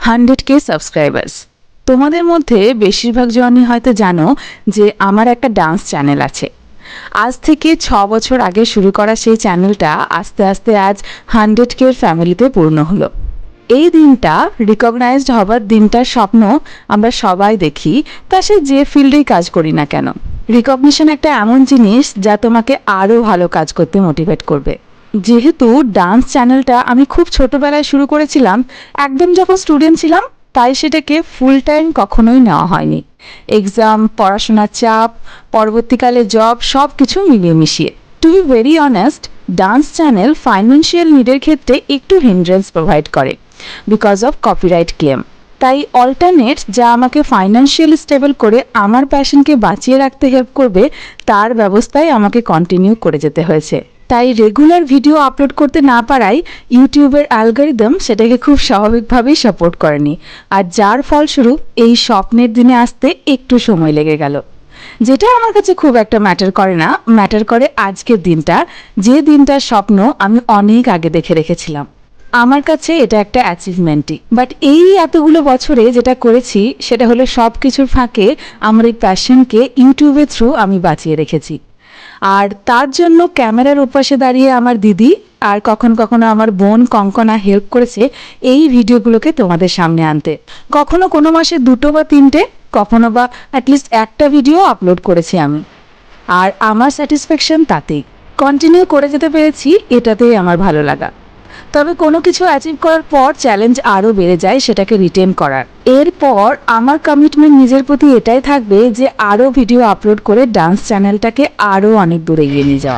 100K subscribers. তোমাদের মধ্যে বেশিরভাগ জনই হয়তো জানো যে আমার একটা ডান্স চ্যানেল আছে। আজ থেকে 6 বছর আগে শুরু করা সেই চ্যানেলটা আস্তে আস্তে আজ 100K ফ্যামিলিতে পূর্ণ হলো। এই দিনটা রিকগনাইজড হবার দিনটার স্বপ্ন আমরা সবাই দেখি, তা সে যে ফিল্ডেই কাজ করি না কেন। রিকগনিশন একটা এমন জিনিস যা তোমাকে আরও ভালো কাজ করতে মোটিভেট করবে। যেহেতু ডান্স চ্যানেলটা আমি খুব ছোটোবেলায় শুরু করেছিলাম, একদম যখন স্টুডেন্ট ছিলাম, তাই সেটাকে ফুল টাইম কখনোই নেওয়া হয়নি। এক্সাম, পড়াশোনার চাপ, পরবর্তীকালে জব সব কিছু মিলিয়ে মিশিয়ে। To be very honest, dance channel financial নিডের ক্ষেত্রে একটু হিন্ড্রেন্স প্রোভাইড করে বিকজ অফ কপিরাইট ক্লেম। তাই অল্টারনেট যা আমাকে ফাইন্যান্সিয়ালি স্টেবল করে আমার প্যাশনকে বাঁচিয়ে রাখতে হেল্প করবে, তার ব্যবস্থায় আমাকে কন্টিনিউ করে যেতে হয়েছে। তাই রেগুলার ভিডিও আপলোড করতে না পারায় ইউটিউবের অ্যালগরিদম সেটাকে খুব স্বাভাবিকভাবেই সাপোর্ট করেনি, আর যার ফলস্বরূপ এই স্বপ্নের দিনে আসতে একটু সময় লেগে গেল। যেটা আমার কাছে খুব একটা ম্যাটার করে না, ম্যাটার করে আজকের দিনটা, যে দিনটার স্বপ্ন আমি অনেক আগে দেখে রেখেছিলাম। আমার কাছে এটা একটা অ্যাচিভমেন্টই। বাট এই এতগুলো বছরে যেটা করেছি সেটা হলো সব কিছুর ফাঁকে আমার এই প্যাশনকে ইউটিউবের থ্রু আমি বাঁচিয়ে রেখেছি। আর তার জন্য ক্যামেরার ওপাশে দাঁড়িয়ে আমার দিদি আর কখনো কখনো আমার বোন কঙ্কনা হেল্প করেছে এই ভিডিওগুলোকে তোমাদের সামনে আনতে। কখনো কোনো মাসে 2 বা 3টে, কখনো বা অ্যাটলিস্ট একটা ভিডিও আপলোড করেছি আমি। আর আমার স্যাটিসফ্যাকশন তাতেই। কন্টিনিউ করে যেতে পেরেছি, এটাতেই আমার ভালো লাগা। তবে কোনো কিছু অ্যাচিভ করার পর চ্যালেঞ্জ আরও বেড়ে যায় সেটাকে রিটেন করার। এরপর আমার কমিটমেন্ট নিজের প্রতি এটাই থাকবে যে আরও ভিডিও আপলোড করে ডান্স চ্যানেলটাকে আরও অনেক দূরে এগিয়ে নিয়ে যাওয়া।